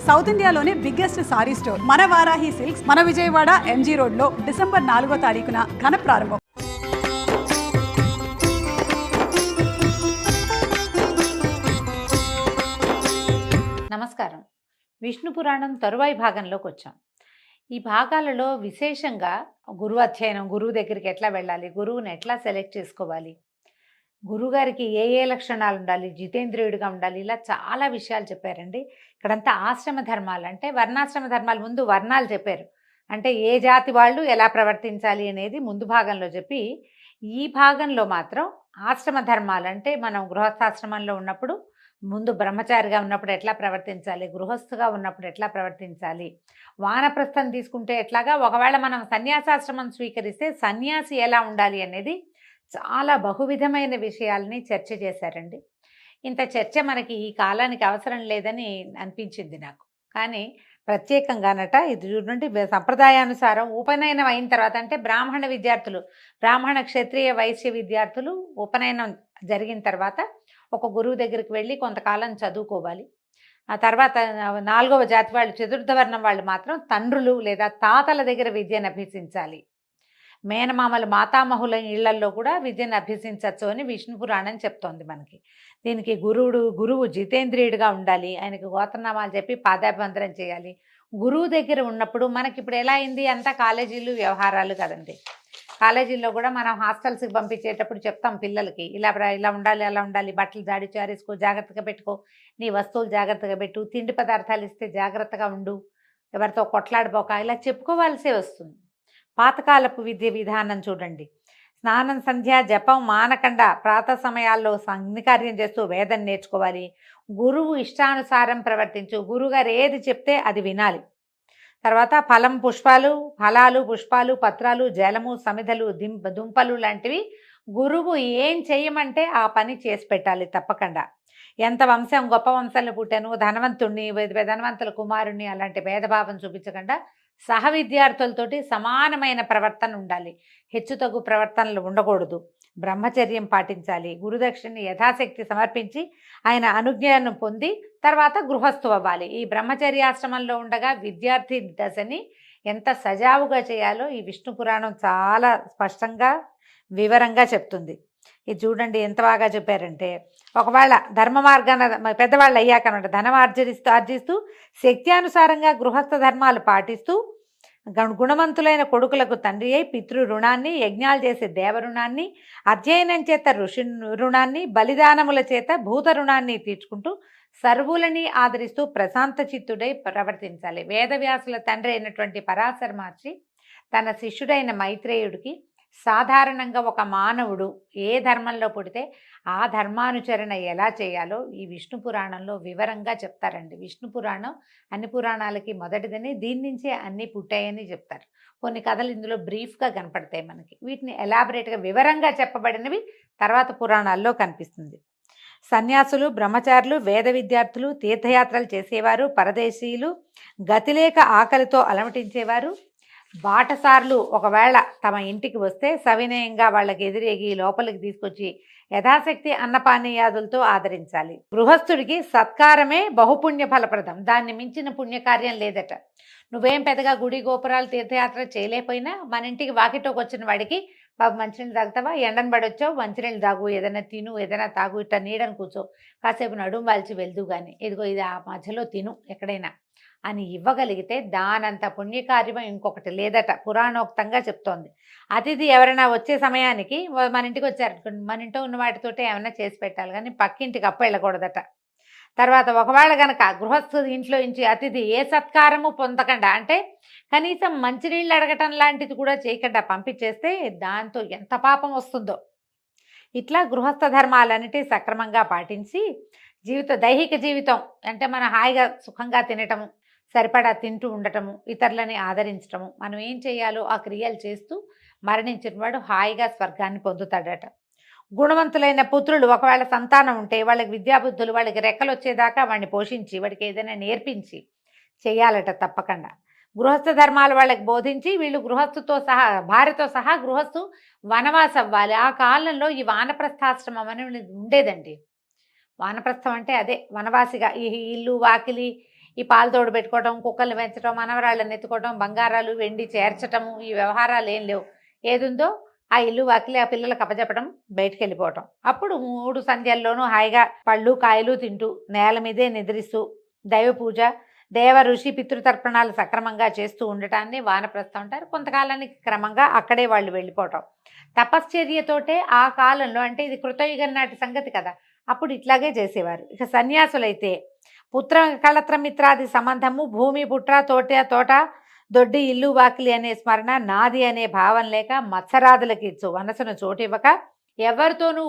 South ఇండియాలోనే biggest sorry store మన Varahi silks మన విజయవాడ ఎంజీ రోడ్లో డిసెంబర్ 4వ తారీఖున ఘన ప్రారంభం. నమస్కారం. విష్ణు పురాణం తరువాయి భాగంలోకి వచ్చాం. ఈ భాగాలలో విశేషంగా గురువు అధ్యయనం, గురువు దగ్గరికి ఎట్లా వెళ్ళాలి, గురువుని ఎట్లా సెలెక్ట్ చేసుకోవాలి, గురువుగారికి ఏ ఏ లక్షణాలు ఉండాలి, జితేంద్రియుడిగా ఉండాలి, ఇలా చాలా విషయాలు చెప్పారండి. ఇక్కడంతా ఆశ్రమ ధర్మాలు అంటే వర్ణాశ్రమ ధర్మాలు, ముందు వర్ణాలు చెప్పారు. అంటే ఏ జాతి వాళ్ళు ఎలా ప్రవర్తించాలి అనేది ముందు భాగంలో చెప్పి, ఈ భాగంలో మాత్రం ఆశ్రమ ధర్మాలు అంటే మనం గృహస్థాశ్రమంలో ఉన్నప్పుడు ముందు బ్రహ్మచారిగా ఉన్నప్పుడు ఎట్లా ప్రవర్తించాలి, గృహస్థుగా ఉన్నప్పుడు ఎట్లా ప్రవర్తించాలి, వానప్రస్థం తీసుకుంటే ఎట్లాగా, ఒకవేళ మనం సన్యాసాశ్రమం స్వీకరిస్తే సన్యాసి ఎలా ఉండాలి అనేది చాలా బహువిధమైన విషయాల్ని చర్చ చేశారండి. ఇంత చర్చ మనకి ఈ కాలానికి అవసరం లేదని అనిపించింది నాకు. కానీ ప్రత్యేకంగానట ఇది చూడండి, సంప్రదాయానుసారం ఉపనయనం అయిన తర్వాత అంటే బ్రాహ్మణ విద్యార్థులు, బ్రాహ్మణ క్షత్రియ వైశ్య విద్యార్థులు ఉపనయనం జరిగిన తర్వాత ఒక గురువు దగ్గరికి వెళ్ళి కొంతకాలం చదువుకోవాలి. ఆ తర్వాత 4వ జాతి వాళ్ళు, చతుర్థ వర్ణం వాళ్ళు మాత్రం తండ్రులు లేదా తాతల దగ్గర విద్యను అభ్యసించాలి. మేనమామలు మాతామహుల ఇళ్లల్లో కూడా విద్యను అభ్యసించవచ్చు అని విష్ణు పురాణం చెప్తోంది మనకి. దీనికి గురువు జితేంద్రియుడిగా ఉండాలి, ఆయనకు గోత్రనామాలు చెప్పి పాదాభివందనం చేయాలి. గురువు దగ్గర ఉన్నప్పుడు మనకి ఇప్పుడు ఎలా అయింది, అంతా కాలేజీలు వ్యవహారాలు కదండి. కాలేజీల్లో కూడా మనం హాస్టల్స్కి పంపించేటప్పుడు చెప్తాం పిల్లలకి, ఇలా ఉండాలి, అలా ఉండాలి, బట్టలు జాడి చారేసుకో, జాగ్రత్తగా పెట్టుకో, నీ వస్తువులు జాగ్రత్తగా పెట్టు, తిండి పదార్థాలు ఇస్తే జాగ్రత్తగా ఉండు, ఎవరితో కొట్లాడిపోక, ఇలా చెప్పుకోవాల్సే వస్తుంది. పాతకాలపు విద్య విధానం చూడండి, స్నానం, సంధ్య, జపం మానకుండా ప్రాతः సమయాల్లో అగ్నికార్యం చేస్తూ వేదం నేర్చుకోవాలి. గురువు ఇష్టానుసారం ప్రవర్తించు, గురువుగారు ఏది చెప్తే అది వినాలి. తర్వాత ఫలాలు, పుష్పాలు, పత్రాలు, జలము, సమిధలు, దుంపలు లాంటివి గురువు ఏం చేయమంటే ఆ పని చేసి పెట్టాలి తప్పకుండా. ఎంత వంశం, గొప్ప వంశంలో పుట్టాను, ధనవంతుణ్ణి, ధనవంతుల కుమారుణ్ణి అలాంటి భేదభావం చూపించకుండా సహ విద్యార్థులతోటి సమానమైన ప్రవర్తన ఉండాలి. హెచ్చుతగ్గు ప్రవర్తనలు ఉండకూడదు. బ్రహ్మచర్యం పాటించాలి. గురుదక్షిణని యథాశక్తి సమర్పించి ఆయన అనుజ్ఞను పొంది తర్వాత గృహస్థు అవ్వాలి. ఈ బ్రహ్మచర్యాశ్రమంలో ఉండగా విద్యార్థి దశని ఎంత సజావుగా చేయాలో ఈ విష్ణు పురాణం చాలా స్పష్టంగా వివరంగా చెప్తుంది. ఇది చూడండి ఎంత బాగా చెప్పారంటే, ఒకవేళ ధర్మ మార్గాన పెద్దవాళ్ళు అయ్యాకనమాట ధనం ఆర్జిస్తూ శక్త్యానుసారంగా గృహస్థ ధర్మాలు పాటిస్తూ గుణవంతులైన కొడుకులకు తండ్రి అయి పితృ రుణాన్ని, యజ్ఞాలు చేసే దేవ రుణాన్ని, అధ్యయనం చేత ఋషి రుణాన్ని, బలిదానముల చేత భూత రుణాన్ని తీర్చుకుంటూ సర్వులని ఆదరిస్తూ ప్రశాంత చిత్తుడై ప్రవర్తించాలి. వేదవ్యాసుల తండ్రి అయినటువంటి పరాశర మహర్షి తన శిష్యుడైన మైత్రేయుడికి సాధారణంగా ఒక మానవుడు ఏ ధర్మంలో పుడితే ఆ ధర్మానుచరణ ఎలా చేయాలో ఈ విష్ణు పురాణంలో వివరంగా చెప్తారండి. విష్ణు పురాణం అన్ని పురాణాలకి మొదటిదని, దీని నుంచే అన్నీ పుట్టాయని చెప్తారు. కొన్ని కథలు ఇందులో బ్రీఫ్గా కనపడతాయి మనకి. వీటిని ఎలాబరేట్గా వివరంగా చెప్పబడినవి తర్వాత పురాణాల్లో కనిపిస్తుంది. సన్యాసులు, బ్రహ్మచారులు, వేద విద్యార్థులు, తీర్థయాత్రలు చేసేవారు, పరదేశీయులు, గతిలేక ఆకలితో అలమటించేవారు, బాటసార్లు ఒకవేళ తమ ఇంటికి వస్తే సవినయంగా వాళ్ళకి ఎదురేగి లోపలికి తీసుకొచ్చి యథాశక్తి అన్నపానీయాదులతో ఆదరించాలి. గృహస్థుడికి సత్కారమే బహుపుణ్య ఫలప్రదం, దాన్ని మించిన పుణ్యకార్యం లేదట. నువ్వేం పెద్దగా గుడి గోపురాలు తీర్థయాత్ర చేయలేకపోయినా మన ఇంటికి వాకిటోకి వచ్చిన వాడికి బాబు మంచినీళ్ళు తాగుతావా, ఎండను పడొచ్చావు, మంచినీళ్ళు తాగు, ఏదైనా తిను, ఏదైనా తాగు, ఇట్లా నీడని కూర్చో, కాసేపు నడుము వాల్చి వెళ్దు కానీ ఇదిగో ఇది ఆ మధ్యలో తిను ఎక్కడైనా అని ఇవ్వగలిగితే దానంత పుణ్యకార్యం ఇంకొకటి లేదట, పురాణోక్తంగా చెప్తోంది. అతిథి ఎవరైనా వచ్చే సమయానికి మన ఇంటికి వచ్చారు, మన ఇంట్లో ఉన్న వాటితోటే ఏమైనా చేసి పెట్టాలి కానీ పక్కింటికి అప్పు వెళ్ళకూడదట. తర్వాత ఒకవేళ కనుక గృహస్థు ఇంట్లో నుంచి అతిథి ఏ సత్కారము పొందకుండా, అంటే కనీసం మంచినీళ్ళు అడగటం లాంటిది కూడా చేయకుండా పంపించేస్తే దాంతో ఎంత పాపం వస్తుందో. ఇట్లా గృహస్థ ధర్మాలన్నిటి సక్రమంగా పాటించి దైహిక జీవితం అంటే మనం హాయిగా సుఖంగా తినటము, సరిపడా తింటూ ఉండటము, ఇతరులని ఆదరించటము, మనం ఏం చేయాలో ఆ క్రియలు చేస్తూ మరణించిన వాడు హాయిగా స్వర్గాన్ని పొందుతాడట. గుణవంతులైన పుత్రులు ఒకవేళ సంతానం ఉంటే వాళ్ళకి విద్యాబుద్ధులు, వాళ్ళకి రెక్కలు వచ్చేదాకా వాడిని పోషించి వాడికి ఏదైనా నేర్పించి చేయాలట తప్పకుండా. గృహస్థ ధర్మాలు వాళ్ళకి బోధించి వీళ్ళు గృహస్థుతో సహా, భార్యతో సహా గృహస్థు వనవాసం అవ్వాలి. ఆ కాలంలో ఈ వానప్రస్థాశ్రమం అనేది ఉండేదండి. వానప్రస్థం అంటే అదే వనవాసిగా, ఈ ఇల్లు వాకిలి ఈ పాలు తోడు పెట్టుకోవడం, కుక్కల్ని పెంచడం, మనవరాళ్ళని ఎత్తుకోవడం, బంగారాలు వెండి చేర్చటము, ఈ వ్యవహారాలు ఏం లేవు. ఏదుందో ఆ ఇల్లు వాకిలి ఆ పిల్లలకు అప్పచెప్పడం, బయటికి వెళ్ళిపోవటం. అప్పుడు 3 సంధ్యల్లోనూ హాయిగా పళ్ళు కాయలు తింటూ నేల మీదే నిద్రిస్తూ దైవ పూజ, దేవ ఋషి పితృతర్పణాలు సక్రమంగా చేస్తూ ఉండటాన్ని వానప్రస్థం అంటారు. కొంతకాలానికి క్రమంగా అక్కడే వాళ్ళు వెళ్ళిపోవటం. తపశ్చర్యతోటే ఆ కాలంలో, అంటే ఇది కృతయుగం నాటి సంగతి కదా, అప్పుడు ఇట్లాగే చేసేవారు. ఇక సన్యాసులైతే పుత్ర కళత్ర మిత్రాది సంబంధము, భూమి పుట్ర తోట దొడ్డి ఇల్లు వాకిలి అనే స్మరణ, నాది అనే భావం లేక మత్సరాదులకి మనసును చోటివ్వక, ఎవరితోనూ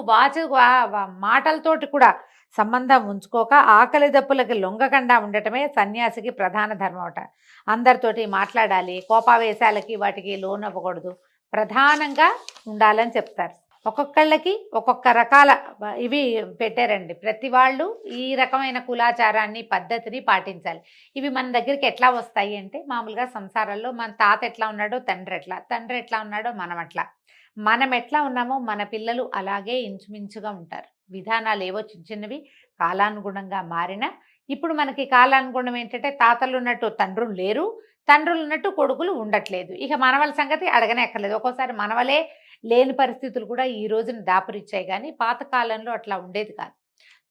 మాటలతోటి కూడా సంబంధం ఉంచుకోక, ఆకలి దప్పులకి లొంగకుండా ఉండటమే సన్యాసికి ప్రధాన ధర్మం అట. అందరితోటి మాట్లాడాలి, కోపావేశాలకి వాటికి లోనవ్వకూడదు, ప్రధానంగా ఉండాలని చెప్తారు. ఒక్కొక్కళ్ళకి ఒక్కొక్క రకాల ఇవి పెట్టారండి. ప్రతి వాళ్ళు ఈ రకమైన కులాచారాన్ని పద్ధతిని పాటించాలి. ఇవి మన దగ్గరికి ఎట్లా వస్తాయి అంటే, మామూలుగా సంసారాల్లో మన తాత ఎట్లా ఉన్నాడో తండ్రి ఎట్లా ఉన్నాడో మనం ఎట్లా ఉన్నామో మన పిల్లలు అలాగే ఇంచుమించుగా ఉంటారు. విధానాలు ఏవో చిన్నవి కాలానుగుణంగా మారినా, ఇప్పుడు మనకి కాలానుగుణం ఏంటంటే తాతలు ఉన్నట్టు తండ్రులు లేరు, తండ్రులు ఉన్నట్టు కొడుకులు ఉండట్లేదు. ఇక మనవల సంగతి అడగనే ఎక్కర్లేదు. ఒక్కోసారి మనవలే లేని పరిస్థితులు కూడా ఈ రోజున దాపురిచ్చాయి. కానీ పాతకాలంలో అట్లా ఉండేది కాదు.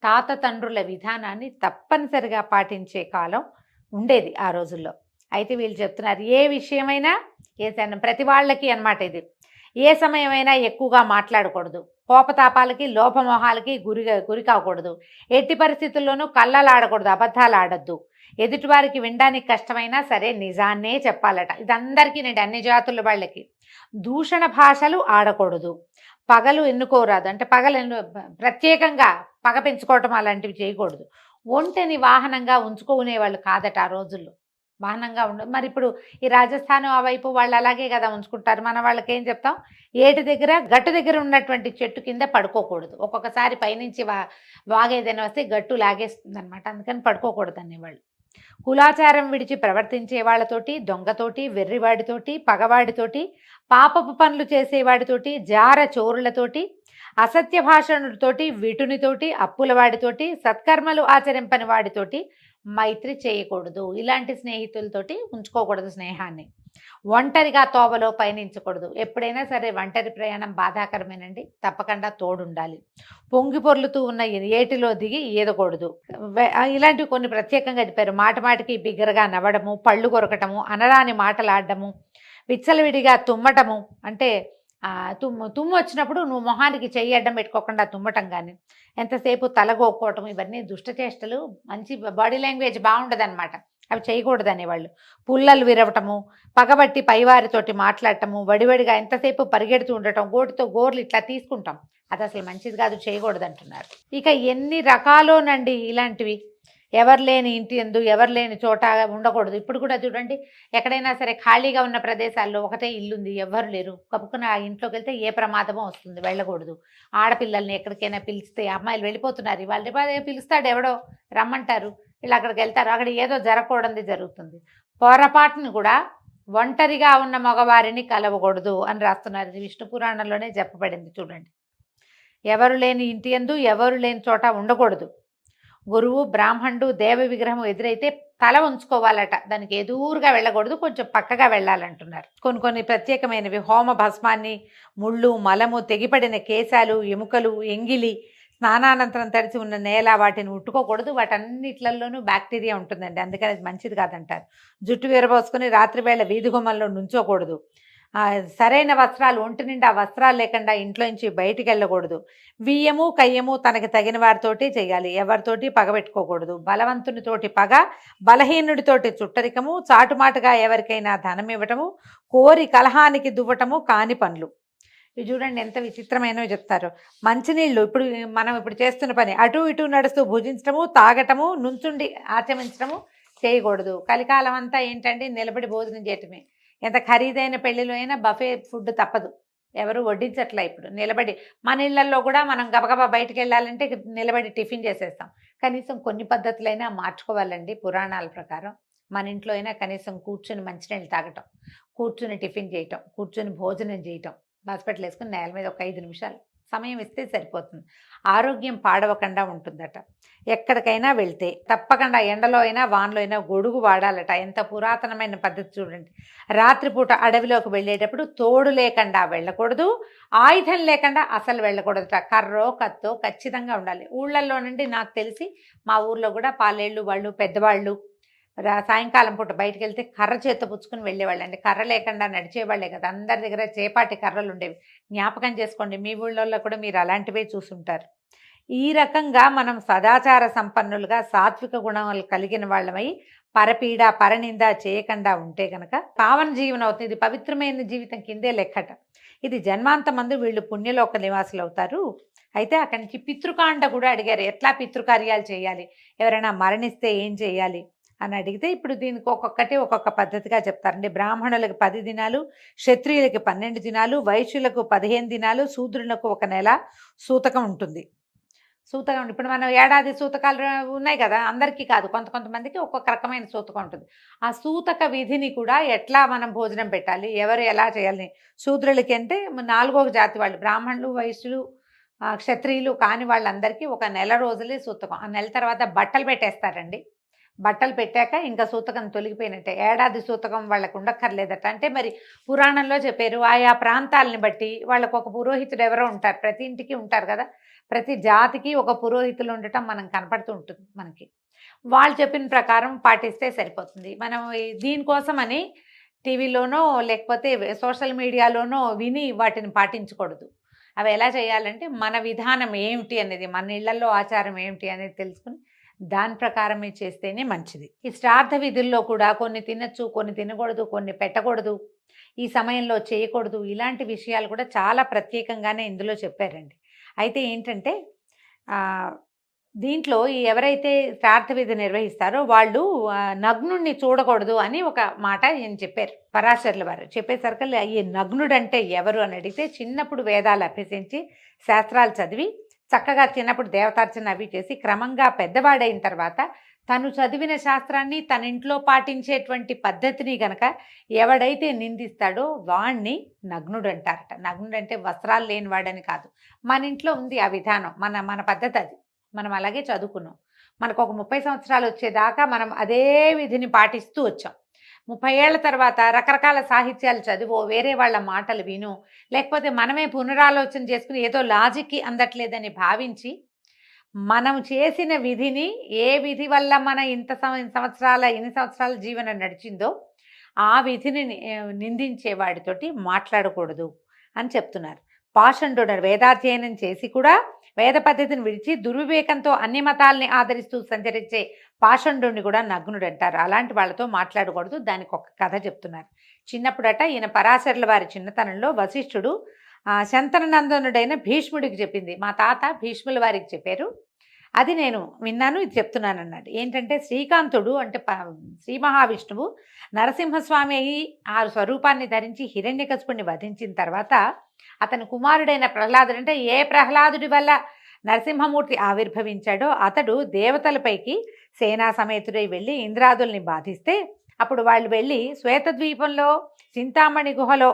తాత తండ్రుల విధానాన్ని తప్పనిసరిగా పాటించే కాలం ఉండేది ఆ రోజుల్లో. అయితే వీళ్ళు చెప్తున్నారు, ఏ విషయమైనా ప్రతి వాళ్ళకి అన్నమాట ఇది. ఏ సమయమైనా ఎక్కువగా మాట్లాడకూడదు, కోపతాపాలకి లోపమోహాలకి గురి కాకూడదు, ఎట్టి పరిస్థితుల్లోనూ కళ్ళలాడకూడదు, అబద్ధాలు ఆడద్దు, ఎదుటివారికి వినడానికి కష్టమైనా సరే నిజాన్నే చెప్పాలట. ఇది అందరికీ అన్ని జాతుల వాళ్ళకి. దూషణ భాషలు ఆడకూడదు, పగలు ఎన్నుకోరాదు, అంటే ప్రత్యేకంగా పగ పెంచుకోవటం అలాంటివి చేయకూడదు. ఒంటెని వాహనంగా ఉంచుకునేవాళ్ళు కాదట ఆ రోజుల్లో. వాహనంగా మరి ఇప్పుడు ఈ రాజస్థాన్ ఆ వైపు వాళ్ళు అలాగే కదా ఉంచుకుంటారు. మన వాళ్ళకి ఏం చెప్తాం, గట్టు దగ్గర ఉన్నటువంటి చెట్టు కింద పడుకోకూడదు. ఒక్కొక్కసారి పైనుంచి వాగేదైనా వస్తే గట్టు లాగేస్తుంది అనమాట, అందుకని పడుకోకూడదు అనేవాళ్ళు. కులాచారం విడిచి ప్రవర్తించే వాళ్ళతోటి, దొంగతోటి, వెర్రివాడితోటి, పగవాడితోటి, పాపపు పనులు చేసేవాడితోటి, జార చోరులతోటి, అసత్య భాషణుడితోటి, విటునితోటి, అప్పులవాడితోటి, సత్కర్మలు ఆచరింపని వాడితోటి మైత్రి చేయకూడదు. ఇలాంటి స్నేహితులతోటి ఉంచుకోకూడదు స్నేహాన్ని. ఒంటరిగా తోవలో పయనించకూడదు. ఎప్పుడైనా సరే ఒంటరి ప్రయాణం బాధాకరమేనండి, తప్పకుండా తోడుండాలి. పొంగి పొర్లుతూ ఉన్న ఏటిలో దిగి ఈదకూడదు. ఇలాంటివి కొన్ని ప్రత్యేకంగా చెప్పారు. మాటికి బిగ్గరగా నవ్వడము, పళ్ళు కొరకటము, అనరాని మాటలాడము, విచ్చలవిడిగా తుమ్మటము, అంటే తుమ్ము వచ్చినప్పుడు నువ్వు మొహానికి చెయ్యి అడ్డం పెట్టుకోకుండా తుమ్మటం కానీ, ఎంతసేపు తలగోక్కోవటం, ఇవన్నీ దుష్టచేష్టలు. మంచి బాడీ లాంగ్వేజ్ బాగుండదు అనమాట, అవి చేయకూడదు అనేవాళ్ళు. పుల్లలు విరవటము, పగబట్టి పైవారితోటి మాట్లాడటము, వడివడిగా ఎంతసేపు పరిగెడుతూ ఉండటం, గోటితో గోర్లు ఇట్లా తీసుకుంటాం, అది అసలు మంచిది కాదు, చేయకూడదు అంటున్నారు. ఇక ఎన్ని రకాలోనండి ఇలాంటివి. ఎవరు లేని ఇంటి యందు ఎవరు లేని చోట ఉండకూడదు. ఇప్పుడు కూడా చూడండి, ఎక్కడైనా సరే ఖాళీగా ఉన్న ప్రదేశాల్లో ఒకటే ఇల్లుంది, ఎవ్వరు లేరు, కప్పుకున్న ఆ ఇంట్లోకి వెళ్తే ఏ ప్రమాదమో వస్తుంది, వెళ్ళకూడదు. ఆడపిల్లల్ని ఎక్కడికైనా పిలిస్తే, అమ్మాయిలు వెళ్ళిపోతున్నారు, వాళ్ళు పిలుస్తాడు ఎవడో, రమ్మంటారు, వీళ్ళు అక్కడికి వెళ్తారు, అక్కడ ఏదో జరగకూడదు జరుగుతుంది. పొరపాటును కూడా ఒంటరిగా ఉన్న మగవారిని కలవకూడదు అని రాస్తున్నారు. ఇది విష్ణు పురాణంలోనే చెప్పబడింది చూడండి. ఎవరు లేని ఇంటి యందు ఎవరు లేని చోట ఉండకూడదు. గురువు, బ్రాహ్మణుడు, దేవ విగ్రహం ఎదురైతే తల ఉంచుకోవాలట, దానికి ఎదురుగా వెళ్ళకూడదు, కొంచెం పక్కగా వెళ్ళాలంటున్నారు. కొన్ని ప్రత్యేకమైనవి, హోమ భస్మాన్ని, ముళ్ళు, మలము, తెగిపడిన కేశాలు, ఎముకలు, ఎంగిలి, స్నానానంతరం తడిచి ఉన్న నేల, వాటిని ముట్టుకోకూడదు. వాటన్నిట్లలోనూ బ్యాక్టీరియా ఉంటుందండి, అందుకని అది మంచిది కాదంటారు. జుట్టు విరబోసుకొని రాత్రివేళ వీధి గుమ్మంలో నుంచోకూడదు. సరైన వస్త్రాలు, ఒంటి నిండా వస్త్రాలు లేకుండా ఇంట్లోంచి బయటికి వెళ్ళకూడదు. వియ్యము కయ్యము తనకి తగిన వారితోటి చేయాలి, ఎవరితోటి పగబెట్టుకోకూడదు. బలవంతునితోటి పగ, బలహీనుడితోటి చుట్టరికము, చాటుమాటుగా ఎవరికైనా ధనం ఇవ్వటము, కోరి కలహానికి దువ్వటము కాని పనులు. ఇవి చూడండి ఎంత విచిత్రమైనవి చెప్తారు. మంచినీళ్ళు, మనం ఇప్పుడు చేస్తున్న పని, అటు ఇటు నడుస్తూ భుజించటము, తాగటము, నుంచుండి ఆచమించడము చేయకూడదు. కలికాలం అంతా ఏంటండి, నిలబడి భోజనం చేయటమే. ఎంత ఖరీదైన పెళ్లిలో అయినా బఫే ఫుడ్ తప్పదు, ఎవరు వడ్డించట్లే. ఇప్పుడు నిలబడి, మన ఇళ్లలో కూడా మనం గబగబా బయటికి వెళ్ళాలంటే నిలబడి టిఫిన్ చేసేస్తాం. కనీసం కొన్ని పద్ధతులైనా మార్చుకోవాలండి. పురాణాల ప్రకారం మన ఇంట్లో అయినా కనీసం కూర్చుని మంచినీళ్ళు తాగటం, కూర్చుని టిఫిన్ చేయటం, కూర్చుని భోజనం చేయటం, హాస్పిటల్ వేసుకుని నేల మీద ఒక 5 నిమిషాలు సమయం ఇస్తే సరిపోతుంది. ఆరోగ్యం పాడవకుండా ఉంటుందట. ఎక్కడికైనా వెళ్తే తప్పకుండా ఎండలో అయినా వానలో అయినా గొడుగు వాడాలట. ఎంత పురాతనమైన పద్ధతి చూడండి. రాత్రిపూట అడవిలోకి వెళ్ళేటప్పుడు తోడు లేకుండా వెళ్ళకూడదు, ఆయుధం లేకుండా అసలు వెళ్ళకూడదట. కర్రో కత్తో ఖచ్చితంగా ఉండాలి. ఊళ్ళల్లో నుండి నాకు తెలిసి మా ఊర్లో కూడా పాలేళ్ళు వాళ్ళు పెద్దవాళ్ళు సాయంకాలం పూట బయటకు వెళ్తే కర్ర చేత్తో పుచ్చుకుని వెళ్ళేవాళ్ళండి. కర్ర లేకుండా నడిచేవాళ్ళే కదా, అందరి దగ్గర చేపాటి కర్రలు ఉండేవి. జ్ఞాపకం చేసుకోండి, మీ ఊళ్ళల్లో కూడా మీరు అలాంటివే చూసుంటారు. ఈ రకంగా మనం సదాచార సంపన్నులుగా సాత్విక గుణాలు కలిగిన వాళ్ళమై పరపీడ పరనింద చేయకుండా ఉంటే కనుక పావన జీవనం అవుతుంది. ఇది పవిత్రమైన జీవితం కిందే లెక్కట. ఇది జన్మాంతమందు వీళ్ళు పుణ్యలోక నివాసులు అవుతారు. అయితే అక్కడి నుంచి పితృకాండ కూడా అడిగారు, ఎట్లా పితృకార్యాలు చేయాలి, ఎవరైనా మరణిస్తే ఏం చేయాలి అని అడిగితే ఇప్పుడు దీనికి ఒక్కొక్కటి ఒక్కొక్క పద్ధతిగా చెప్తారండి. బ్రాహ్మణులకు 10 దినాలు, క్షత్రియులకి 12 దినాలు, వైశ్యులకు 15 దినాలు, శూద్రులకు 1 నెల సూతకం ఉంటుంది. సూతకం ఇప్పుడు మనం ఏడాది సూతకాలు ఉన్నాయి కదా, అందరికీ కాదు, కొంతమందికి ఒక్కొక్క రకమైన సూతకం ఉంటుంది. ఆ సూతక విధిని కూడా ఎట్లా మనం భోజనం పెట్టాలి, ఎవరు ఎలా చేయాలి. శూద్రులకి అంటే 4వ జాతి వాళ్ళు, బ్రాహ్మణులు, వైశ్యులు, క్షత్రియులు కాని వాళ్ళందరికీ 1 నెల రోజులే సూతకం. ఆ నెల తర్వాత బట్టలు పెట్టేస్తారండి. బట్టలు పెట్టాక ఇంకా సూతకం తొలగిపోయినట్టే. ఏడాది సూతకం వాళ్ళకు ఉండక్కర్లేదట. అంటే మరి పురాణంలో చెప్పారు, ఆయా ప్రాంతాలని బట్టి వాళ్ళకు ఒక పురోహితుడు ఎవరో ఉంటారు, ప్రతి ఇంటికి ఉంటారు కదా, ప్రతి జాతికి ఒక పురోహితులు ఉండటం మనం కనపడుతూ ఉంటుంది మనకి. వాళ్ళు చెప్పిన ప్రకారం పాటిస్తే సరిపోతుంది. మనం దీనికోసమని టీవీలోనో లేకపోతే సోషల్ మీడియాలోనో విని వాటిని పాటించకూడదు. అవి ఎలా చేయాలంటే మన విధానం ఏమిటి అనేది, మన ఇళ్లలో ఆచారం ఏమిటి అనేది తెలుసుకుని దాని ప్రకారమే చేస్తేనే మంచిది. ఈ శ్రాద్ధ విధుల్లో కూడా కొన్ని తినచ్చు, కొన్ని తినకూడదు, కొన్ని పెట్టకూడదు, ఈ సమయంలో చేయకూడదు, ఇలాంటి విషయాలు కూడా చాలా ప్రత్యేకంగానే ఇందులో చెప్పారండి. అయితే ఏంటంటే దీంట్లో ఎవరైతే శ్రాద్ధ విధి నిర్వహిస్తారో వాళ్ళు నగ్నుడిని చూడకూడదు అని ఒక మాట ఈయన చెప్పారు, పరాశరుల వారు. చెప్పేసరికి ఈ నగ్నుడంటే ఎవరు అని అడిగితే, చిన్నప్పుడు వేదాలు అభ్యసించి శాస్త్రాలు చదివి చక్కగా చిన్నప్పుడు దేవతార్చన అవి చేసి క్రమంగా పెద్దవాడైన తర్వాత తను చదివిన శాస్త్రాన్ని తన ఇంట్లో పాటించేటువంటి పద్ధతిని గనక ఎవడైతే నిందిస్తాడో వాణ్ణి నగ్నుడు అంటారట. నగ్నుడు అంటే వస్త్రాలు లేనివాడని కాదు, మన ఇంట్లో ఉంది ఆ విధానం, మన పద్ధతి అది, మనం అలాగే చదువుకున్నాం. మనకు ఒక 30 సంవత్సరాలు వచ్చేదాకా మనం అదే విధిని పాటిస్తూ వచ్చాం. 30 ఏళ్ల తర్వాత రకరకాల సాహిత్యాలు చదివో, వేరే వాళ్ళ మాటలు విను, లేకపోతే మనమే పునరాలోచన చేసుకుని ఏదో లాజిక్కి అందట్లేదని భావించి మనం చేసిన విధిని, ఏ విధి వల్ల మన ఇన్ని సంవత్సరాల జీవనం నడిచిందో ఆ విధిని నిందించే వాడితోటి మాట్లాడకూడదు అని చెప్తున్నారు. పాషండు వేదాధ్యయనం చేసి కూడా వేద పద్ధతిని విడిచి దుర్వివేకంతో అన్ని మతాల్ని ఆదరిస్తూ సంచరించే పాషండుని కూడా నగ్నుడు అంటారు. అలాంటి వాళ్ళతో మాట్లాడకూడదు. దానికి ఒక కథ చెప్తున్నారు. చిన్నప్పుడట ఈయన పరాశరుల వారి చిన్నతనంలో వశిష్ఠుడు శంతననందనుడైన భీష్ముడికి చెప్పింది, మా తాత భీష్ముల వారికి చెప్పారు, అది నేను విన్నాను, ఇది చెప్తున్నాను అన్నాడు. ఏంటంటే శ్రీకాంతుడు అంటే శ్రీ మహావిష్ణువు నరసింహస్వామి అయి ఆ స్వరూపాన్ని ధరించి హిరణ్యకశిపుణ్ణి వధించిన తర్వాత అతని కుమారుడైన ప్రహ్లాదుడు, అంటే ఏ ప్రహ్లాదుడి వల్ల నరసింహమూర్తి ఆవిర్భవించాడో అతడు దేవతలపైకి సేనా సమేతుడై వెళ్ళి ఇంద్రాదుల్ని బాధిస్తే అప్పుడు వాళ్ళు వెళ్ళి శ్వేతద్వీపంలో చింతామణి గుహలో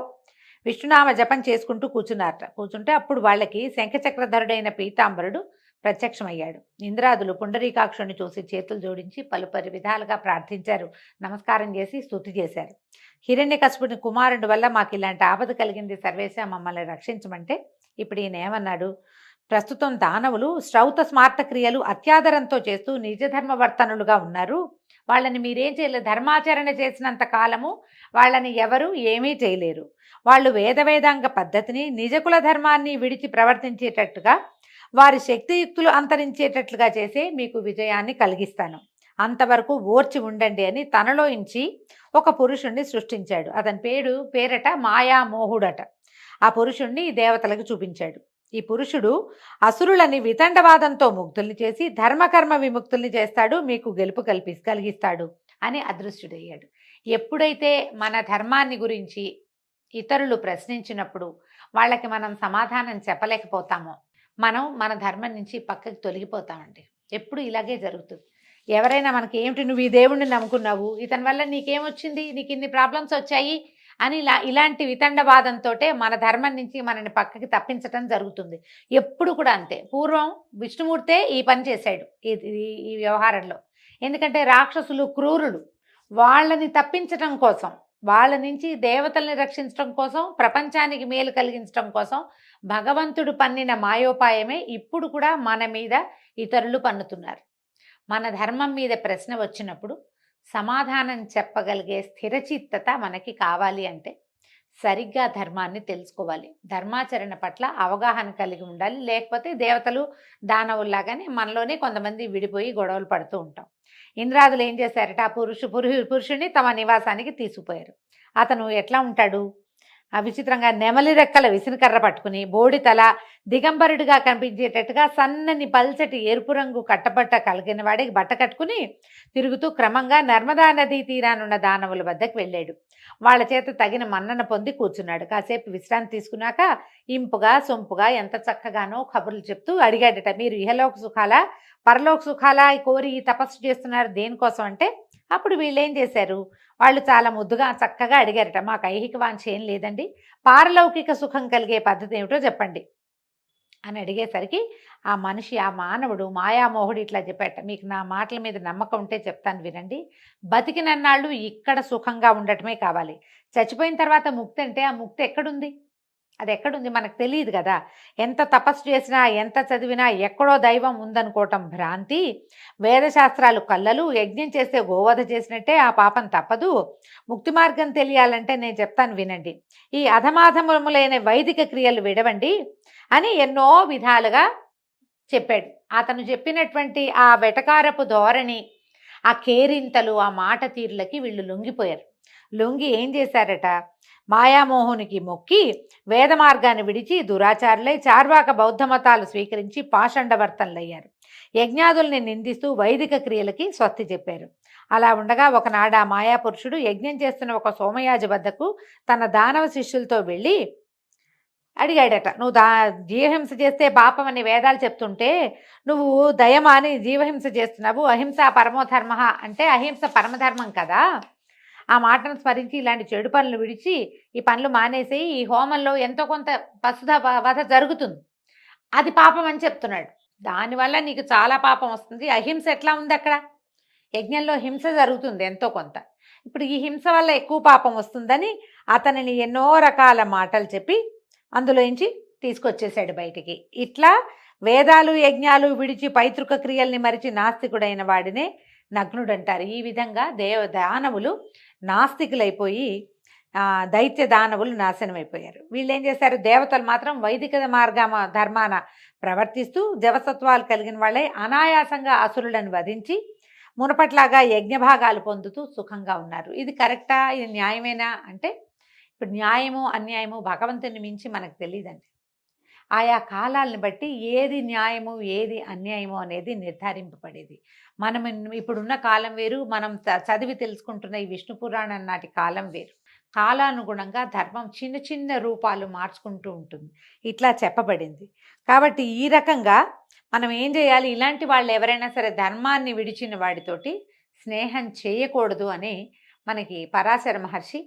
విష్ణునామ జపం చేసుకుంటూ కూర్చుంటే అప్పుడు వాళ్ళకి శంఖచక్రధరుడైన పీతాంబరుడు ప్రత్యక్షమయ్యాడు. ఇంద్రాదులు పుండరీకాక్షుని చూసి చేతులు జోడించి పలుపరి విధాలుగా ప్రార్థించారు, నమస్కారం చేసి స్తుతి చేశారు. హిరణ్యకశిపుని కుమారుడి వల్ల మాకు ఇలాంటి ఆపద కలిగింది, సర్వేశ మమ్మల్ని రక్షించమంటే ఇప్పుడు ఈయన ఏమన్నాడు, ప్రస్తుతం దానవులు శ్రౌత స్మార్త క్రియలు అత్యాదరంతో చేస్తూ నిజధర్మవర్తనులుగా ఉన్నారు, వాళ్ళని మీరేం చేయలేరు, ధర్మాచరణ చేసినంత కాలము వాళ్ళని ఎవరు ఏమీ చేయలేరు, వాళ్ళు వేదాంగ పద్ధతిని నిజకుల ధర్మాన్ని విడిచి ప్రవర్తించేటట్టుగా వారి శక్తియుక్తులు అంతరించేటట్లుగా చేసే మీకు విజయాన్ని కలిగిస్తాను, అంతవరకు ఓర్చి ఉండండి అని తనలో ఇంచి ఒక పురుషుణ్ణి సృష్టించాడు. అతని పేరట మాయామోహుడట. ఆ పురుషుణ్ణి దేవతలకు చూపించాడు. ఈ పురుషుడు అసురులని వితండవాదంతో ముక్తుల్ని చేసి ధర్మకర్మ విముక్తుల్ని చేస్తాడు, మీకు గెలుపు కలిగిస్తాడు అని అదృశ్యుడయ్యాడు. ఎప్పుడైతే మన ధర్మాన్ని గురించి ఇతరులు ప్రశ్నించినప్పుడు వాళ్ళకి మనం సమాధానం చెప్పలేకపోతామో మనం మన ధర్మం నుంచి పక్కకి తొలగిపోతామండి. ఎప్పుడు ఇలాగే జరుగుతుంది. ఎవరైనా మనకి ఏమిటి, నువ్వు ఈ దేవుణ్ణి నమ్ముకున్నావు, ఇతని వల్ల నీకేమొచ్చింది, నీకు ఇన్ని ప్రాబ్లమ్స్ వచ్చాయి అని ఇలాంటి వితండవాదంతోటే మన ధర్మం నుంచి మనని పక్కకి తప్పించటం జరుగుతుంది. ఎప్పుడు కూడా అంతే. పూర్వం విష్ణుమూర్తే ఈ పని చేశాడు ఈ వ్యవహారంలో. ఎందుకంటే రాక్షసులు క్రూరులు, వాళ్ళని తప్పించటం కోసం, వాళ్ళ నుంచి దేవతల్ని రక్షించడం కోసం, ప్రపంచానికి మేలు కలిగించడం కోసం భగవంతుడు పన్నిన మాయోపాయమే ఇప్పుడు కూడా మన మీద ఇతరులు పన్నుతున్నారు. మన ధర్మం మీద ప్రశ్న వచ్చినప్పుడు సమాధానం చెప్పగలిగే స్థిరచిత్తత మనకి కావాలి అంటే సరిగ్గా ధర్మాన్ని తెలుసుకోవాలి, ధర్మాచరణ పట్ల అవగాహన కలిగి ఉండాలి. లేకపోతే దేవతలు దానవుల్లాగానే మనలోనే కొంతమంది విడిపోయి గొడవలు పడుతూ ఉంటాం. ఇంద్రాదులు ఏం చేశారట, ఆ పురుషుణ్ణి తమ నివాసానికి తీసుకుపోయారు. అతను ఎట్లా ఉంటాడు, విచిత్రంగా నెమలి రెక్కల విసినకర్ర పట్టుకుని, బోడి తల, దిగంబరుడిగా కనిపించేటట్టుగా సన్నని పల్చటి ఎరుపు రంగు కట్టబట్ట కలిగిన వాడికి బట్ట కట్టుకుని తిరుగుతూ క్రమంగా నర్మదా నదీ తీరానున్న దానవుల వద్దకు వెళ్ళాడు. వాళ్ళ చేత తగిన మన్నన పొంది కూర్చున్నాడు. కాసేపు విశ్రాంతి తీసుకున్నాక ఇంపుగా సొంపుగా ఎంత చక్కగానో కబుర్లు చెప్తూ అడిగాడట, మీరు ఇహలోక సుఖాలా పరలోక సుఖాలా కోరి ఈ తపస్సు చేస్తున్నారు దేనికోసం అంటే, అప్పుడు వీళ్ళు ఏం చేశారు, వాళ్ళు చాలా ముద్దుగా చక్కగా అడిగారట, మాకు ఐహిక వాంఛ ఏం లేదండి, పారలౌకిక సుఖం కలిగే పద్ధతి ఏమిటో చెప్పండి అని అడిగేసరికి ఆ మనిషి, ఆ మానవుడు మాయామోహుడు ఇట్లా చెప్పాట, మీకు నా మాటల మీద నమ్మకం ఉంటే చెప్తాను వినండి, బతికినన్నాళ్ళు ఇక్కడ సుఖంగా ఉండటమే కావాలి, చచ్చిపోయిన తర్వాత ముక్తి అంటే ఆ ముక్తి ఎక్కడుంది, అది ఎక్కడుంది మనకు తెలియదు కదా. ఎంత తపస్సు చేసినా ఎంత చదివినా ఎక్కడో దైవం ఉందనుకోవటం భ్రాంతి. వేదశాస్త్రాలు కళ్ళలు, యజ్ఞం చేస్తే గోవధ చేసినట్టే ఆ పాపం తప్పదు. ముక్తి మార్గం తెలియాలంటే నేను చెప్తాను వినండి, ఈ అధమాధములైన వైదిక క్రియలు విడవండి అని ఎన్నో విధాలుగా చెప్పాడు. అతను చెప్పినటువంటి ఆ వెటకారపు ధోరణి, ఆ కేరింతలు, ఆ మాట తీరులకి వీళ్ళు లొంగిపోయారు. లొంగి ఏం చేశారట, మాయామోహునికి మొక్కి వేద మార్గాన్ని విడిచి దురాచారులై చార్వాక బౌద్ధ మతాలు స్వీకరించి పాషండవర్తనలయ్యారు. యజ్ఞాదుల్ని నిందిస్తూ వైదిక క్రియలకి స్వస్తి చెప్పారు. అలా ఉండగా ఒకనాడు ఆ మాయాపురుషుడు యజ్ఞం చేస్తున్న ఒక సోమయాజి వద్దకు తన దానవ శిష్యులతో వెళ్ళి అడిగాడట, నువ్వు జీవహింస చేస్తే పాపం అని వేదాలు చెప్తుంటే నువ్వు దయమాని జీవహింస చేస్తున్నావు, అహింస పరమోధర్మ అంటే అహింస పరమధర్మం కదా, ఆ మాటను స్మరించి ఇలాంటి చెడు పనులు విడిచి ఈ పనులు మానేసి ఈ హోమంలో ఎంతో కొంత పశుధ వధ జరుగుతుంది, అది పాపం అని చెప్తున్నాడు. దానివల్ల నీకు చాలా పాపం వస్తుంది. అహింస ఎట్లా ఉంది, అక్కడ యజ్ఞంలో హింస జరుగుతుంది ఎంతో కొంత, ఇప్పుడు ఈ హింస వల్ల ఎక్కువ పాపం వస్తుందని అతనిని ఎన్నో రకాల మాటలు చెప్పి అందులోంచి తీసుకొచ్చేసాడు బయటికి. ఇట్లా వేదాలు యజ్ఞాలు విడిచి పైతృక క్రియల్ని మరిచి నాస్తికుడైన వాడినే నగ్నుడు అంటారు. ఈ విధంగా దానవులు నాస్తికులైపోయి దైత్య దానవులు నాశనం అయిపోయారు. వీళ్ళు ఏం చేశారు, దేవతలు మాత్రం వైదిక ధర్మాన ప్రవర్తిస్తూ జవసత్వాలు కలిగిన వాళ్ళే అనాయాసంగా అసురులను వధించి మునపట్లాగా యజ్ఞభాగాలు పొందుతూ సుఖంగా ఉన్నారు. ఇది కరెక్టా, ఇది న్యాయమేనా అంటే, ఇప్పుడు న్యాయము అన్యాయము భగవంతుని మించి మనకు తెలియదండి. ఆయా కాలాలను బట్టి ఏది న్యాయము ఏది అన్యాయము అనేది నిర్ధారింపబడేది. మనం ఇప్పుడున్న కాలం వేరు, మనం చదివి తెలుసుకుంటున్న ఈ విష్ణు పురాణం నాటి కాలం వేరు. కాలానుగుణంగా ధర్మం చిన్న చిన్న రూపాలు మార్చుకుంటూ ఉంటుంది, ఇట్లా చెప్పబడింది. కాబట్టి ఈ రకంగా మనం ఏం చేయాలి, ఇలాంటి వాళ్ళు ఎవరైనా సరే ధర్మాన్ని విడిచిన వాడితోటి స్నేహం చేయకూడదు అని మనకి పరాశర మహర్షి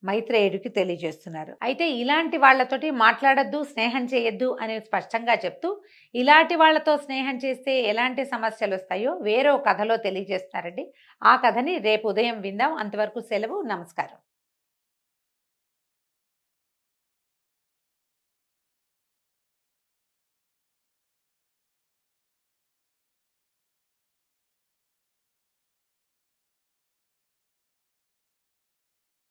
మైత్రేయుడికి తెలియజేస్తున్నారు. అయితే ఇలాంటి వాళ్ళతోటి మాట్లాడద్దు, స్నేహం చేయొద్దు అని స్పష్టంగా చెప్తూ ఇలాంటి వాళ్ళతో స్నేహం చేస్తే ఎలాంటి సమస్యలు వస్తాయో వేరే కథలో తెలియజేస్తున్నారండి. ఆ కథని రేపు ఉదయం విందాం. అంతవరకు సెలవు, నమస్కారం.